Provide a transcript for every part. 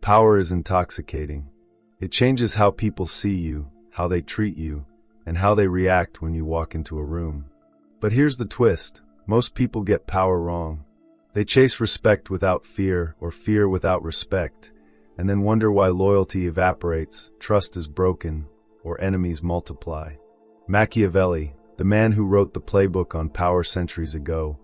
Power is intoxicating. It changes how people see you, how they treat you, and how they react when you walk into a room. But here's the twist. Most people get power wrong. They chase respect without fear or fear without respect, and then wonder why loyalty evaporates, trust is broken, or enemies multiply. Machiavelli, the man who wrote the playbook on power centuries ago,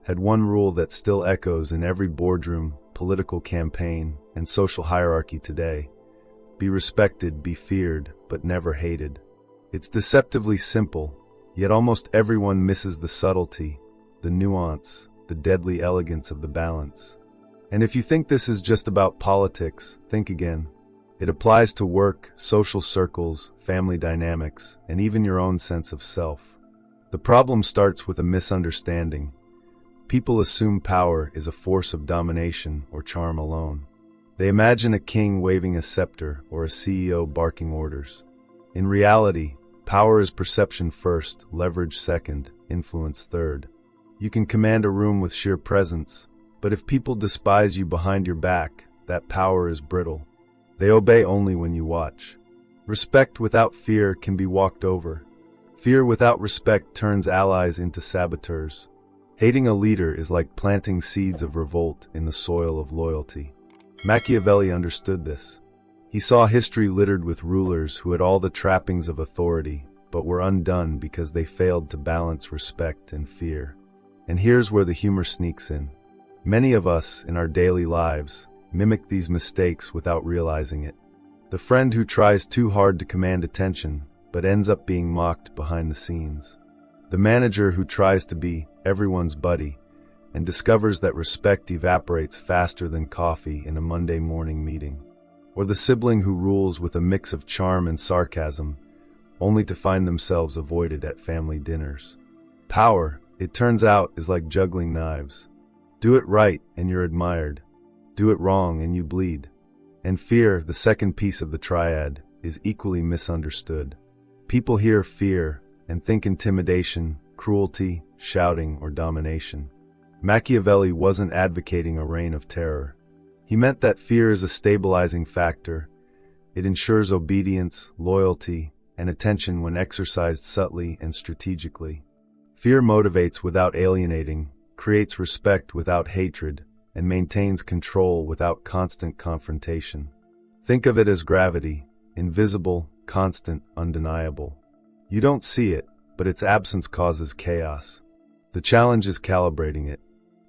had one rule that still echoes in every boardroom, political campaign, and social hierarchy today. Be respected, be feared, but never hated. It's deceptively simple, yet almost everyone misses the subtlety, the nuance, the deadly elegance of the balance. And if you think this is just about politics, think again. It applies to work, social circles, family dynamics, and even your own sense of self. The problem starts with a misunderstanding. People assume power is a force of domination or charm alone. They imagine a king waving a scepter or a CEO barking orders. In reality, power is perception first, leverage second, influence third. You can command a room with sheer presence, but if people despise you behind your back, that power is brittle. They obey only when you watch. Respect without fear can be walked over. Fear without respect turns allies into saboteurs. Hating a leader is like planting seeds of revolt in the soil of loyalty. Machiavelli understood this. He saw history littered with rulers who had all the trappings of authority, but were undone because they failed to balance respect and fear. And here's where the humor sneaks in. Many of us, in our daily lives, mimic these mistakes without realizing it. The friend who tries too hard to command attention, but ends up being mocked behind the scenes. The manager who tries to be everyone's buddy, and discovers that respect evaporates faster than coffee in a Monday morning meeting. Or the sibling who rules with a mix of charm and sarcasm, only to find themselves avoided at family dinners. Power, it turns out, is like juggling knives. Do it right and you're admired. Do it wrong and you bleed. And fear, the second piece of the triad, is equally misunderstood. People hear fear and think intimidation, cruelty, shouting, or domination. Machiavelli wasn't advocating a reign of terror. He meant that fear is a stabilizing factor. It ensures obedience, loyalty, and attention when exercised subtly and strategically. Fear motivates without alienating, creates respect without hatred, and maintains control without constant confrontation. Think of it as gravity, invisible, constant, undeniable. You don't see it, but its absence causes chaos. The challenge is calibrating it.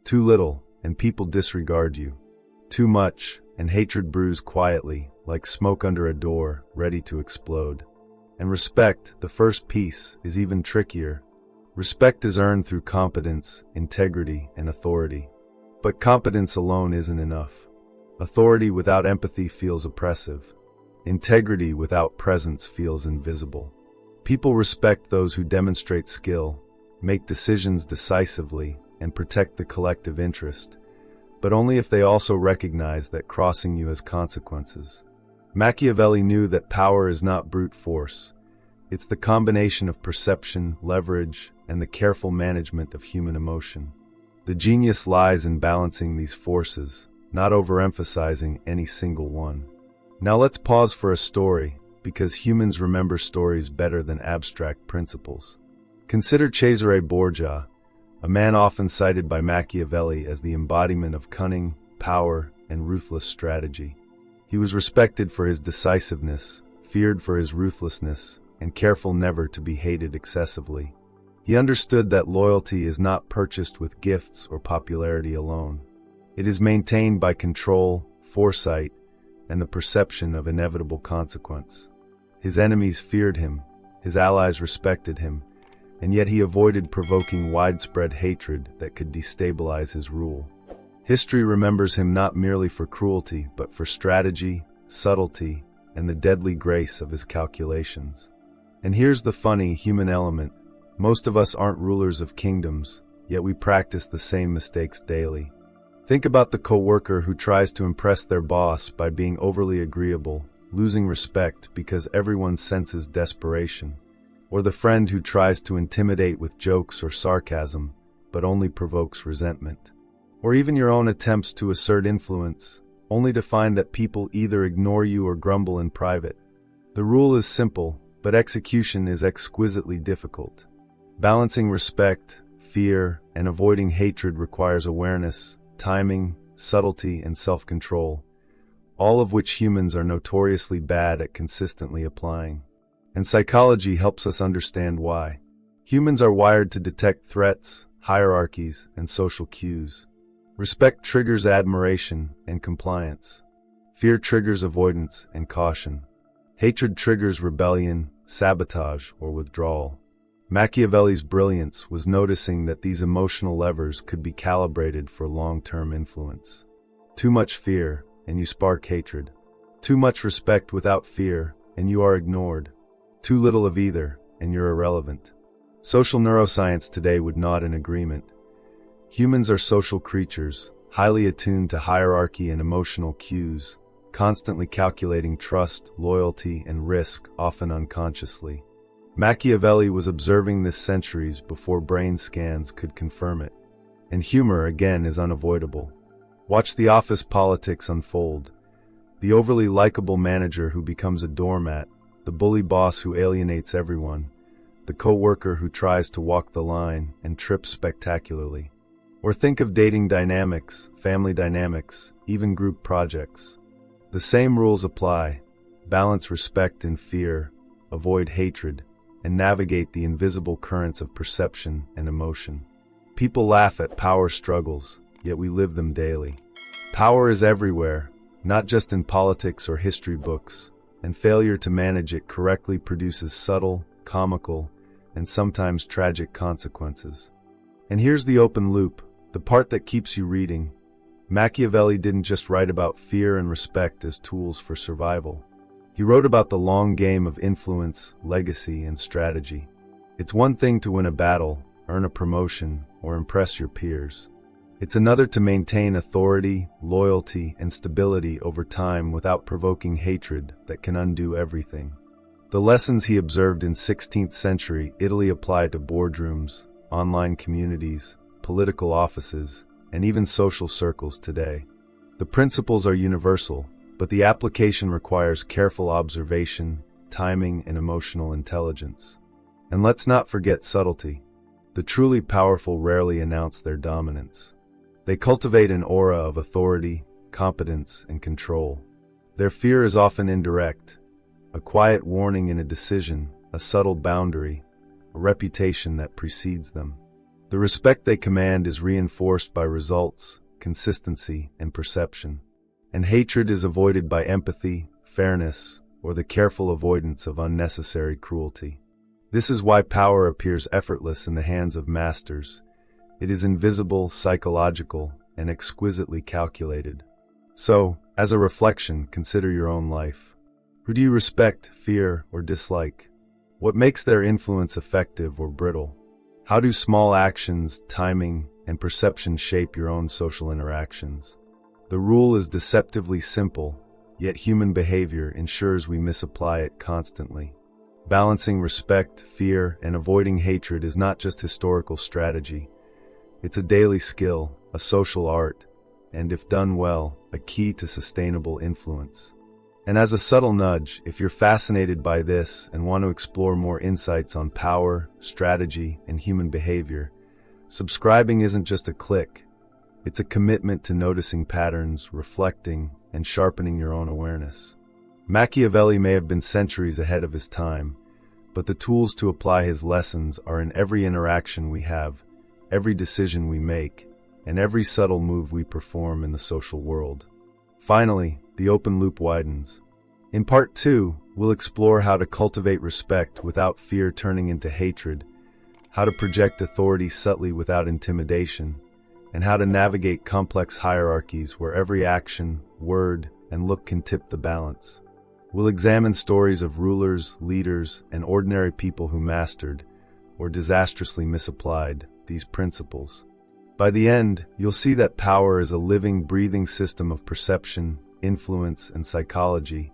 Too little, and people disregard you. Too much, and hatred brews quietly, like smoke under a door, ready to explode. And respect, the first piece, is even trickier. Respect is earned through competence, integrity, and authority. But competence alone isn't enough. Authority without empathy feels oppressive. Integrity without presence feels invisible. People respect those who demonstrate skill, make decisions decisively, and protect the collective interest, but only if they also recognize that crossing you has consequences. Machiavelli knew that power is not brute force. It's the combination of perception, leverage, and the careful management of human emotion. The genius lies in balancing these forces, not overemphasizing any single one. Now let's pause for a story, because humans remember stories better than abstract principles. Consider Cesare Borgia, a man often cited by Machiavelli as the embodiment of cunning, power, and ruthless strategy. He was respected for his decisiveness, feared for his ruthlessness, and careful never to be hated excessively. He understood that loyalty is not purchased with gifts or popularity alone. It is maintained by control, foresight, and the perception of inevitable consequence. His enemies feared him, his allies respected him, and yet he avoided provoking widespread hatred that could destabilize his rule. History remembers him not merely for cruelty, but for strategy, subtlety, and the deadly grace of his calculations. And here's the funny human element. Most of us aren't rulers of kingdoms, yet we practice the same mistakes daily. Think about the coworker who tries to impress their boss by being overly agreeable, losing respect because everyone senses desperation. Or the friend who tries to intimidate with jokes or sarcasm, but only provokes resentment. Or even your own attempts to assert influence, only to find that people either ignore you or grumble in private. The rule is simple, but execution is exquisitely difficult. Balancing respect, fear, and avoiding hatred requires awareness, timing, subtlety, and self-control, all of which humans are notoriously bad at consistently applying. And psychology helps us understand why. Humans are wired to detect threats, hierarchies, and social cues. Respect triggers admiration and compliance. Fear triggers avoidance and caution. Hatred triggers rebellion, sabotage, or withdrawal. Machiavelli's brilliance was noticing that these emotional levers could be calibrated for long-term influence. Too much fear, and you spark hatred. Too much respect without fear, and you are ignored. Too little of either, and you're irrelevant. Social neuroscience today would nod in agreement. Humans are social creatures, highly attuned to hierarchy and emotional cues, constantly calculating trust, loyalty, and risk, often unconsciously. Machiavelli was observing this centuries before brain scans could confirm it. And humor, again, is unavoidable. Watch the office politics unfold. The overly likable manager who becomes a doormat, the bully boss who alienates everyone, the co-worker who tries to walk the line and trips spectacularly. Or think of dating dynamics, family dynamics, even group projects. The same rules apply. Balance respect and fear, avoid hatred, and navigate the invisible currents of perception and emotion. People laugh at power struggles, yet we live them daily. Power is everywhere, not just in politics or history books, and failure to manage it correctly produces subtle, comical, and sometimes tragic consequences. And here's the open loop, the part that keeps you reading. Machiavelli didn't just write about fear and respect as tools for survival. He wrote about the long game of influence, legacy, and strategy. It's one thing to win a battle, earn a promotion, or impress your peers. It's another to maintain authority, loyalty, and stability over time without provoking hatred that can undo everything. The lessons he observed in 16th century Italy apply to boardrooms, online communities, political offices, and even social circles today. The principles are universal, but the application requires careful observation, timing, and emotional intelligence. And let's not forget subtlety. The truly powerful rarely announce their dominance. They cultivate an aura of authority, competence, and control. Their fear is often indirect, a quiet warning in a decision, a subtle boundary, a reputation that precedes them. The respect they command is reinforced by results, consistency, and perception. And hatred is avoided by empathy, fairness, or the careful avoidance of unnecessary cruelty. This is why power appears effortless in the hands of masters. It is invisible, psychological, and exquisitely calculated. So, as a reflection, consider your own life. Who do you respect, fear, or dislike? What makes their influence effective or brittle? How do small actions, timing, and perception shape your own social interactions? The rule is deceptively simple, yet human behavior ensures we misapply it constantly. Balancing respect, fear, and avoiding hatred is not just historical strategy. It's a daily skill, a social art, and if done well, a key to sustainable influence. And as a subtle nudge, if you're fascinated by this and want to explore more insights on power, strategy, and human behavior, subscribing isn't just a click. It's a commitment to noticing patterns, reflecting, and sharpening your own awareness. Machiavelli may have been centuries ahead of his time, but the tools to apply his lessons are in every interaction we have, every decision we make, and every subtle move we perform in the social world. Finally, the open loop widens. In Part 2, we'll explore how to cultivate respect without fear turning into hatred, how to project authority subtly without intimidation, and how to navigate complex hierarchies where every action, word, and look can tip the balance. We'll examine stories of rulers, leaders, and ordinary people who mastered, or disastrously misapplied, these principles. By the end, you'll see that power is a living, breathing system of perception, influence, and psychology,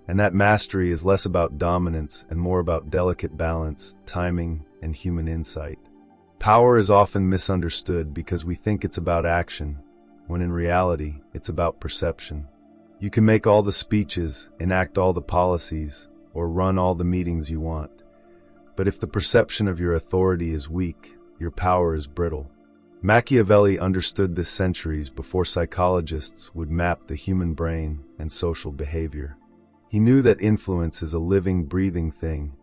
and that mastery is less about dominance and more about delicate balance, timing, and human insight. Power is often misunderstood because we think it's about action, when in reality, it's about perception. You can make all the speeches, enact all the policies, or run all the meetings you want. But if the perception of your authority is weak, your power is brittle. Machiavelli understood this centuries before psychologists would map the human brain and social behavior. He knew that influence is a living, breathing thing.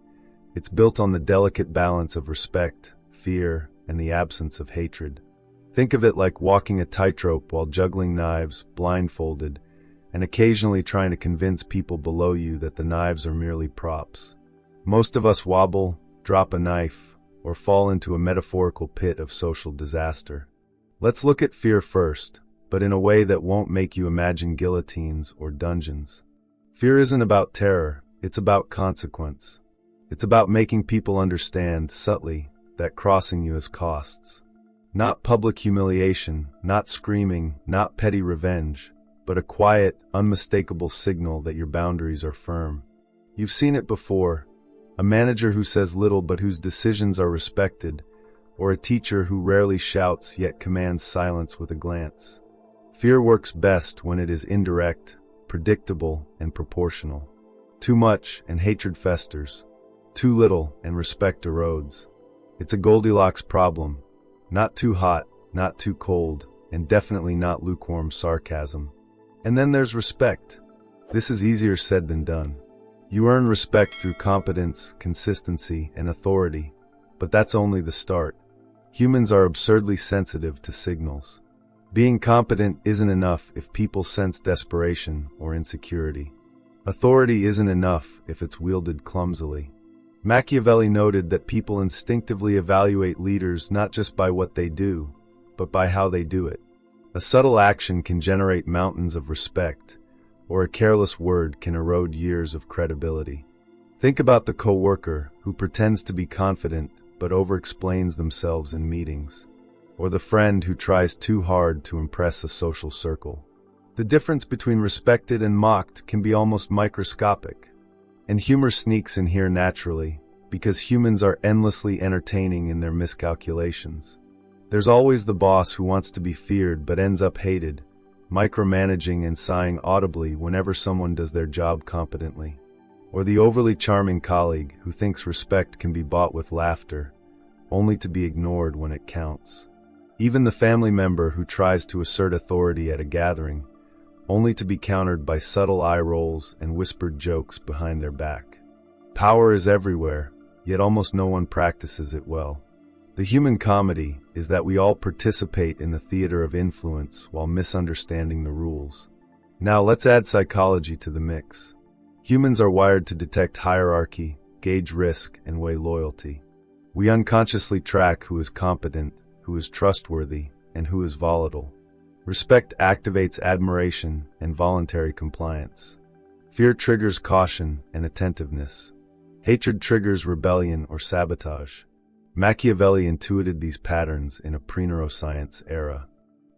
It's built on the delicate balance of respect, fear, and the absence of hatred. Think of it like walking a tightrope while juggling knives, blindfolded, and occasionally trying to convince people below you that the knives are merely props. Most of us wobble, drop a knife, or fall into a metaphorical pit of social disaster. Let's look at fear first, but in a way that won't make you imagine guillotines or dungeons. Fear isn't about terror, it's about consequence. It's about making people understand, subtly, that crossing you has costs. Not public humiliation, not screaming, not petty revenge, but a quiet, unmistakable signal that your boundaries are firm. You've seen it before. A manager who says little but whose decisions are respected, or a teacher who rarely shouts yet commands silence with a glance. Fear works best when it is indirect, predictable, and proportional. Too much, and hatred festers. Too little, and respect erodes. It's a Goldilocks problem. Not too hot, not too cold, and definitely not lukewarm sarcasm. And then there's respect. This is easier said than done. You earn respect through competence, consistency, and authority, but that's only the start. Humans are absurdly sensitive to signals. Being competent isn't enough if people sense desperation or insecurity. Authority isn't enough if it's wielded clumsily. Machiavelli noted that people instinctively evaluate leaders not just by what they do, but by how they do it. A subtle action can generate mountains of respect, or a careless word can erode years of credibility. Think about the coworker who pretends to be confident but over-explains themselves in meetings, or the friend who tries too hard to impress a social circle. The difference between respected and mocked can be almost microscopic. And humor sneaks in here naturally, because humans are endlessly entertaining in their miscalculations. There's always the boss who wants to be feared but ends up hated, micromanaging and sighing audibly whenever someone does their job competently. Or the overly charming colleague who thinks respect can be bought with laughter, only to be ignored when it counts. Even the family member who tries to assert authority at a gathering, only to be countered by subtle eye rolls and whispered jokes behind their back. Power is everywhere, yet almost no one practices it well. The human comedy is that we all participate in the theater of influence while misunderstanding the rules. Now let's add psychology to the mix. Humans are wired to detect hierarchy, gauge risk, and weigh loyalty. We unconsciously track who is competent, who is trustworthy, and who is volatile. Respect activates admiration and voluntary compliance. Fear triggers caution and attentiveness. Hatred triggers rebellion or sabotage. Machiavelli intuited these patterns in a pre-neuroscience era.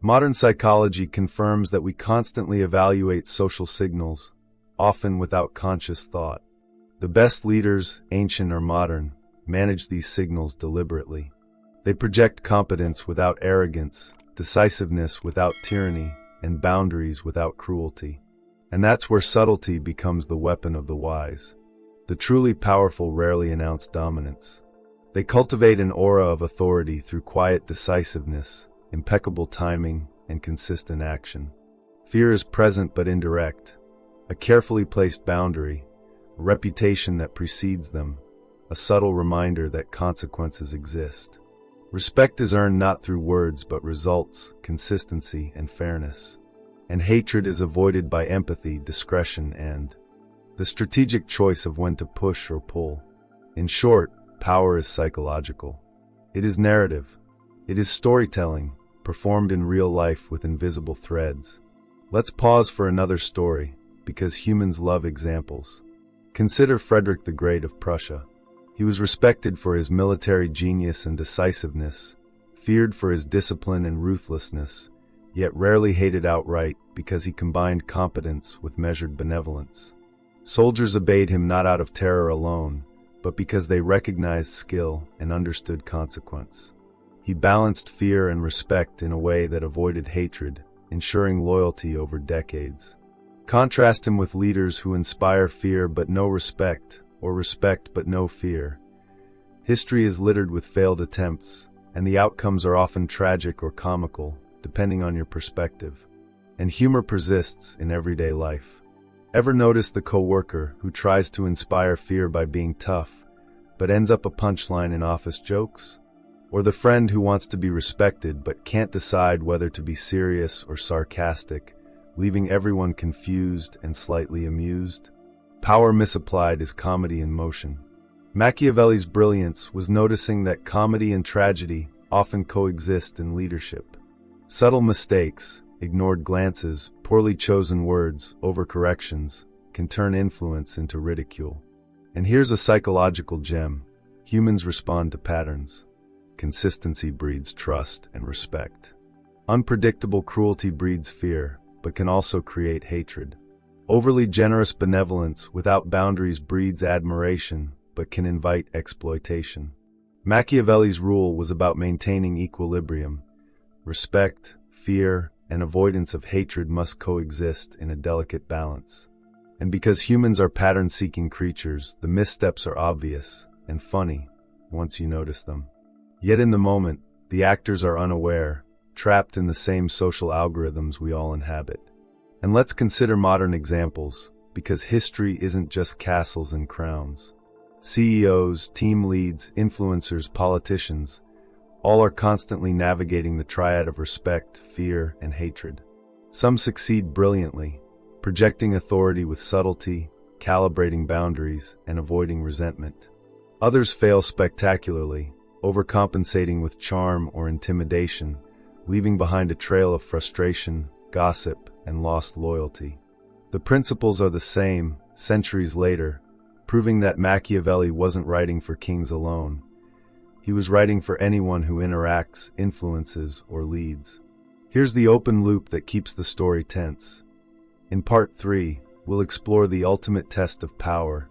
Modern psychology confirms that we constantly evaluate social signals, often without conscious thought. The best leaders, ancient or modern, manage these signals deliberately. They project competence without arrogance, decisiveness without tyranny, and boundaries without cruelty. And that's where subtlety becomes the weapon of the wise. The truly powerful rarely announce dominance. They cultivate an aura of authority through quiet decisiveness, impeccable timing, and consistent action. Fear is present but indirect, a carefully placed boundary, a reputation that precedes them, a subtle reminder that consequences exist. Respect is earned not through words but results, consistency, and fairness. And hatred is avoided by empathy, discretion, and the strategic choice of when to push or pull. In short, power is psychological. It is narrative. It is storytelling, performed in real life with invisible threads. Let's pause for another story, because humans love examples. Consider Frederick the Great of Prussia. He was respected for his military genius and decisiveness, feared for his discipline and ruthlessness, yet rarely hated outright because he combined competence with measured benevolence. Soldiers obeyed him not out of terror alone, but because they recognized skill and understood consequence. He balanced fear and respect in a way that avoided hatred, ensuring loyalty over decades. Contrast him with leaders who inspire fear but no respect, or respect but no fear. History is littered with failed attempts, and the outcomes are often tragic or comical, depending on your perspective. And humor persists in everyday life. Ever notice the coworker who tries to inspire fear by being tough, but ends up a punchline in office jokes? Or the friend who wants to be respected but can't decide whether to be serious or sarcastic, leaving everyone confused and slightly amused? Power misapplied is comedy in motion. Machiavelli's brilliance was noticing that comedy and tragedy often coexist in leadership. Subtle mistakes, ignored glances, poorly chosen words, overcorrections, can turn influence into ridicule. And here's a psychological gem. Humans respond to patterns. Consistency breeds trust and respect. Unpredictable cruelty breeds fear, but can also create hatred. Overly generous benevolence without boundaries breeds admiration, but can invite exploitation. Machiavelli's rule was about maintaining equilibrium. Respect, fear, and avoidance of hatred must coexist in a delicate balance. And because humans are pattern-seeking creatures, the missteps are obvious and funny once you notice them. Yet in the moment, the actors are unaware, trapped in the same social algorithms we all inhabit. And let's consider modern examples, because history isn't just castles and crowns. CEOs, team leads, influencers, politicians, all are constantly navigating the triad of respect, fear, and hatred. Some succeed brilliantly, projecting authority with subtlety, calibrating boundaries, and avoiding resentment. Others fail spectacularly, overcompensating with charm or intimidation, leaving behind a trail of frustration, gossip, and lost loyalty. The principles are the same, centuries later, proving that Machiavelli wasn't writing for kings alone. He was writing for anyone who interacts, influences, or leads. Here's the open loop that keeps the story tense. In Part 3, we'll explore the ultimate test of power,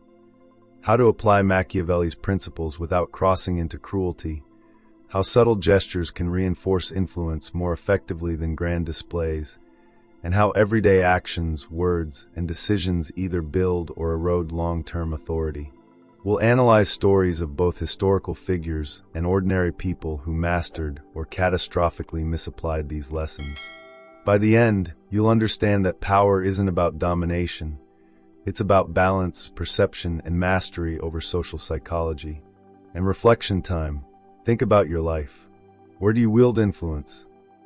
how to apply Machiavelli's principles without crossing into cruelty, how subtle gestures can reinforce influence more effectively than grand displays, and how everyday actions, words, and decisions either build or erode long-term authority. We'll analyze stories of both historical figures and ordinary people who mastered or catastrophically misapplied these lessons. By the end, you'll understand that power isn't about domination. It's about balance, perception, and mastery over social psychology. And reflection time. Think about your life. Where do you wield influence?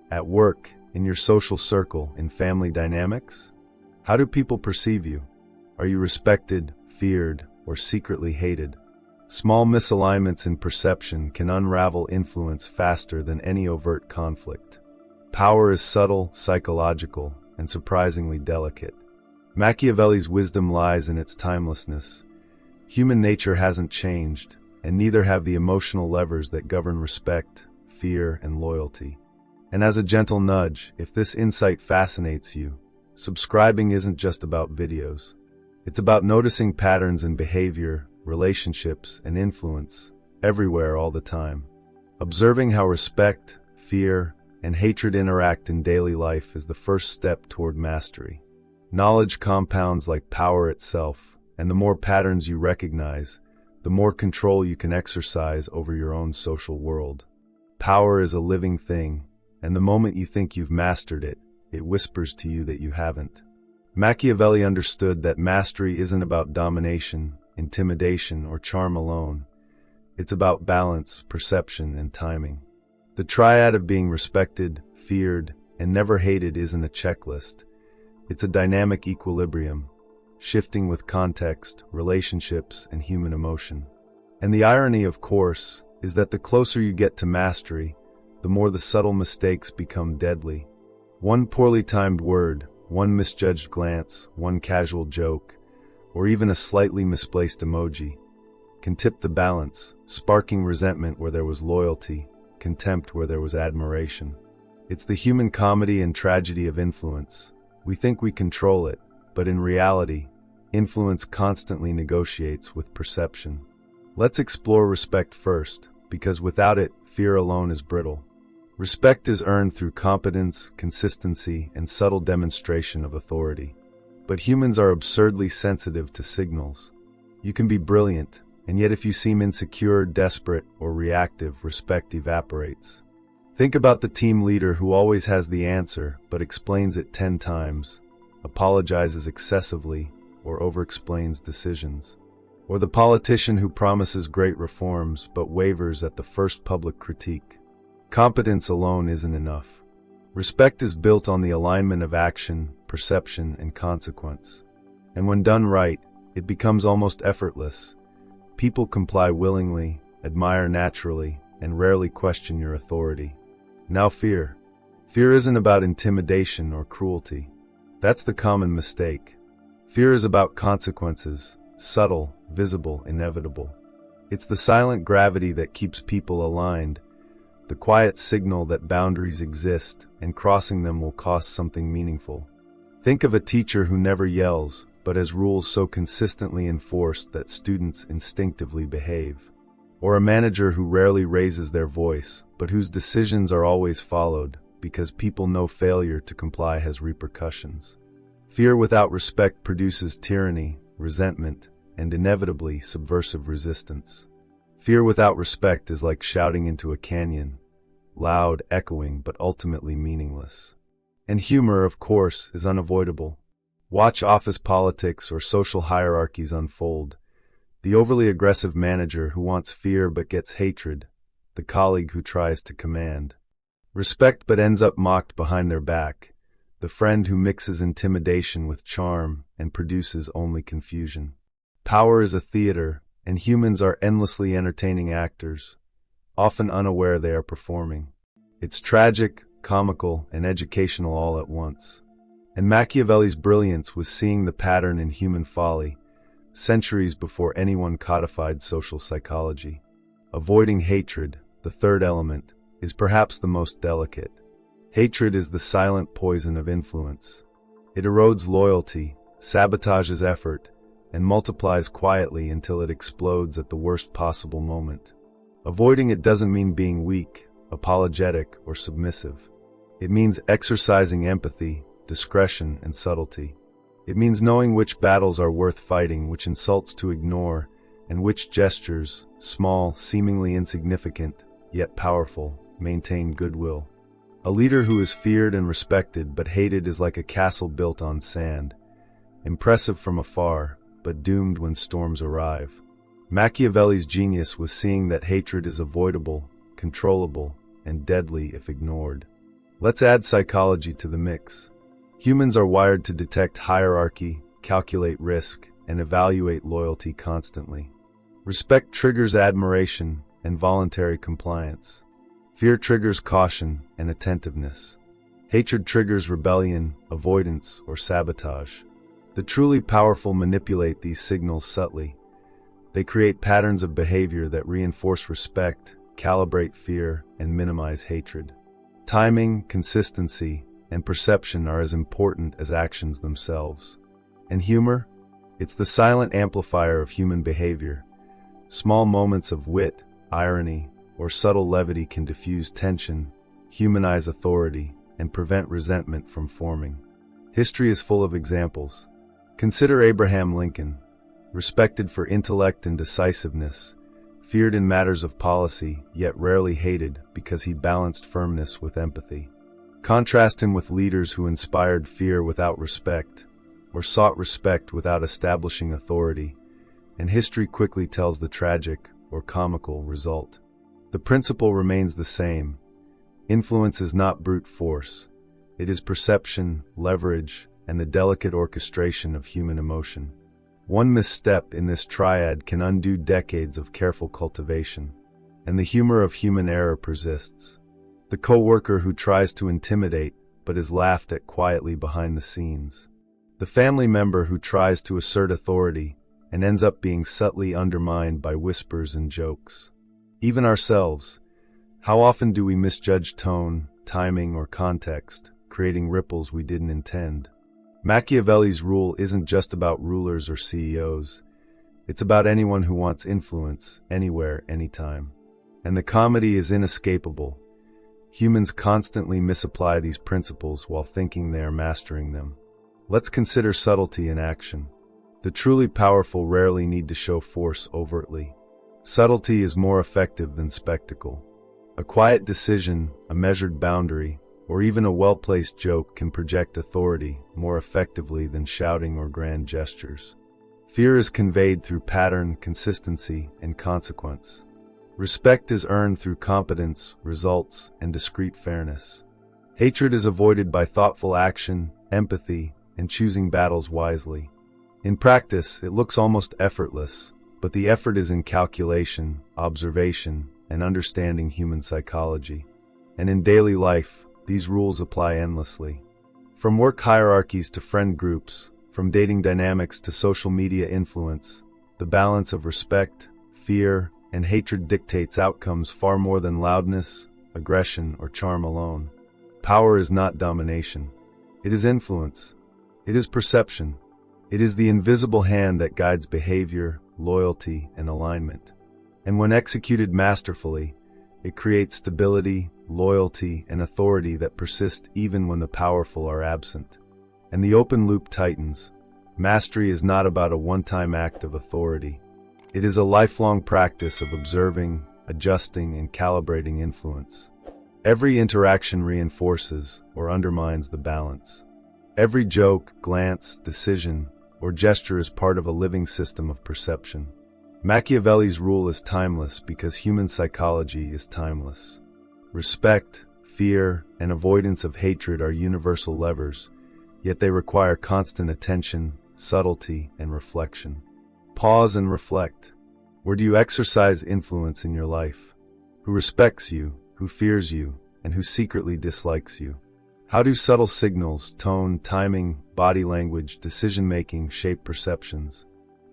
At work, in your social circle, in family dynamics? How do people perceive you? Are you respected, feared, or secretly hated? Small misalignments in perception can unravel influence faster than any overt conflict. Power is subtle, psychological, and surprisingly delicate. Machiavelli's wisdom lies in its timelessness. Human nature hasn't changed, and neither have the emotional levers that govern respect, fear, and loyalty. And as a gentle nudge, if this insight fascinates you, subscribing isn't just about videos. It's about noticing patterns in behavior, relationships, and influence, everywhere all the time. Observing how respect, fear, and hatred interact in daily life is the first step toward mastery. Knowledge compounds like power itself, and the more patterns you recognize, the more control you can exercise over your own social world. Power is a living thing, and the moment you think you've mastered it, it whispers to you that you haven't. Machiavelli understood that mastery isn't about domination, intimidation, or charm alone. It's about balance, perception, and timing. The triad of being respected, feared, and never hated isn't a checklist. It's a dynamic equilibrium, shifting with context, relationships, and human emotion. And the irony, of course, is that the closer you get to mastery, the more the subtle mistakes become deadly. One poorly timed word, one misjudged glance, one casual joke, or even a slightly misplaced emoji can tip the balance, sparking resentment where there was loyalty, contempt where there was admiration. It's the human comedy and tragedy of influence. We think we control it, but in reality, influence constantly negotiates with perception. Let's explore respect first, because without it, fear alone is brittle. Respect is earned through competence, consistency, and subtle demonstration of authority. But humans are absurdly sensitive to signals. You can be brilliant, and yet if you seem insecure, desperate, or reactive, respect evaporates. Think about the team leader who always has the answer, but explains it 10 times, apologizes excessively, or over-explains decisions. Or the politician who promises great reforms, but wavers at the first public critique. Competence alone isn't enough. Respect is built on the alignment of action, perception, and consequence. And when done right, it becomes almost effortless. People comply willingly, admire naturally, and rarely question your authority. Now fear. Fear isn't about intimidation or cruelty. That's the common mistake. Fear is about consequences, subtle, visible, inevitable. It's the silent gravity that keeps people aligned, the quiet signal that boundaries exist and crossing them will cost something meaningful. Think of a teacher who never yells, but has rules so consistently enforced that students instinctively behave. Or a manager who rarely raises their voice, but whose decisions are always followed because people know failure to comply has repercussions. Fear without respect produces tyranny, resentment, and inevitably subversive resistance. Fear without respect is like shouting into a canyon, loud, echoing, but ultimately meaningless. And humor, of course, is unavoidable. Watch office politics or social hierarchies unfold. The overly aggressive manager who wants fear but gets hatred, the colleague who tries to command. Respect but ends up mocked behind their back, the friend who mixes intimidation with charm and produces only confusion. Power is a theater, and humans are endlessly entertaining actors, often unaware they are performing. It's tragic, comical, and educational all at once. And Machiavelli's brilliance was seeing the pattern in human folly, centuries before anyone codified social psychology. Avoiding hatred, the third element, is perhaps the most delicate. Hatred is the silent poison of influence. It erodes loyalty, sabotages effort, and multiplies quietly until it explodes at the worst possible moment. Avoiding it doesn't mean being weak, apologetic, or submissive. It means exercising empathy, discretion, and subtlety. It means knowing which battles are worth fighting, which insults to ignore, and which gestures, small, seemingly insignificant, yet powerful, maintain goodwill. A leader who is feared and respected but hated is like a castle built on sand, impressive from afar, but doomed when storms arrive. Machiavelli's genius was seeing that hatred is avoidable, controllable, and deadly if ignored. Let's add psychology to the mix. Humans are wired to detect hierarchy, calculate risk, and evaluate loyalty constantly. Respect triggers admiration and voluntary compliance. Fear triggers caution and attentiveness. Hatred triggers rebellion, avoidance, or sabotage. The truly powerful manipulate these signals subtly. They create patterns of behavior that reinforce respect, calibrate fear, and minimize hatred. Timing, consistency, and perception are as important as actions themselves. And humor? It's the silent amplifier of human behavior. Small moments of wit, irony, or subtle levity can diffuse tension, humanize authority, and prevent resentment from forming. History is full of examples. Consider Abraham Lincoln, respected for intellect and decisiveness, feared in matters of policy, yet rarely hated because he balanced firmness with empathy. Contrast him with leaders who inspired fear without respect, or sought respect without establishing authority, and history quickly tells the tragic or comical result. The principle remains the same. Influence is not brute force. It is perception, leverage, and the delicate orchestration of human emotion. One misstep in this triad can undo decades of careful cultivation, and the humor of human error persists. The coworker who tries to intimidate but is laughed at quietly behind the scenes. The family member who tries to assert authority and ends up being subtly undermined by whispers and jokes. Even ourselves, how often do we misjudge tone, timing, or context, creating ripples we didn't intend? Machiavelli's rule isn't just about rulers or CEOs. It's about anyone who wants influence, anywhere, anytime. And the comedy is inescapable. Humans constantly misapply these principles while thinking they are mastering them. Let's consider subtlety in action. The truly powerful rarely need to show force overtly. Subtlety is more effective than spectacle. A quiet decision, a measured boundary, or even a well-placed joke can project authority more effectively than shouting or grand gestures. Fear is conveyed through pattern, consistency, and consequence. Respect is earned through competence, results, and discrete fairness. Hatred is avoided by thoughtful action, empathy, and choosing battles wisely. In practice, it looks almost effortless, but the effort is in calculation, observation, and understanding human psychology. And in daily life, these rules apply endlessly. From work hierarchies to friend groups, from dating dynamics to social media influence, the balance of respect, fear, and hatred dictates outcomes far more than loudness, aggression, or charm alone. Power is not domination. It is influence. It is perception. It is the invisible hand that guides behavior, loyalty, and alignment. And when executed masterfully, it creates stability, loyalty, and authority that persist even when the powerful are absent. And the open loop tightens. Mastery is not about a one-time act of authority. It is a lifelong practice of observing, adjusting, and calibrating influence. Every interaction reinforces or undermines the balance. Every joke, glance, decision, or gesture is part of a living system of perception. Machiavelli's rule is timeless because human psychology is timeless. Respect, fear, and avoidance of hatred are universal levers, yet they require constant attention, subtlety, and reflection. Pause and reflect. Where do you exercise influence in your life? Who respects you, who fears you, and who secretly dislikes you? How do subtle signals, tone, timing, body language, decision-making shape perceptions?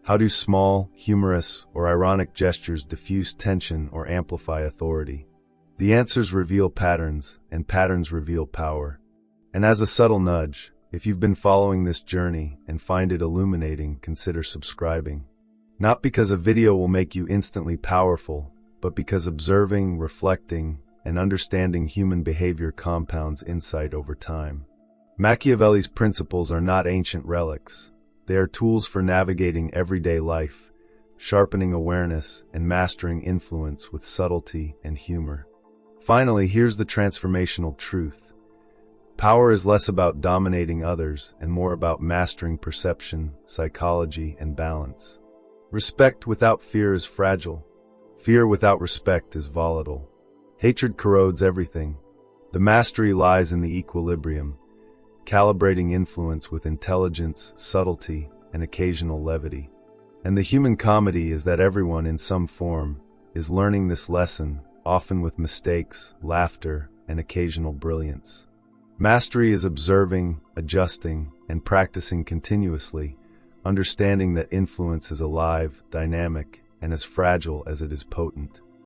How do small, humorous, or ironic gestures diffuse tension or amplify authority? The answers reveal patterns, and patterns reveal power. And as a subtle nudge, if you've been following this journey and find it illuminating, consider subscribing. Not because a video will make you instantly powerful, but because observing, reflecting, and understanding human behavior compounds insight over time. Machiavelli's principles are not ancient relics. They are tools for navigating everyday life, sharpening awareness, and mastering influence with subtlety and humor. Finally, here's the transformational truth. Power is less about dominating others and more about mastering perception, psychology, and balance. Respect without fear is fragile. Fear without respect is volatile. Hatred corrodes everything. The mastery lies in the equilibrium, calibrating influence with intelligence, subtlety, and occasional levity. And the human comedy is that everyone, in some form, is learning this lesson, often with mistakes, laughter, and occasional brilliance. Mastery is observing, adjusting, and practicing continuously, understanding that influence is alive, dynamic, and as fragile as it is potent.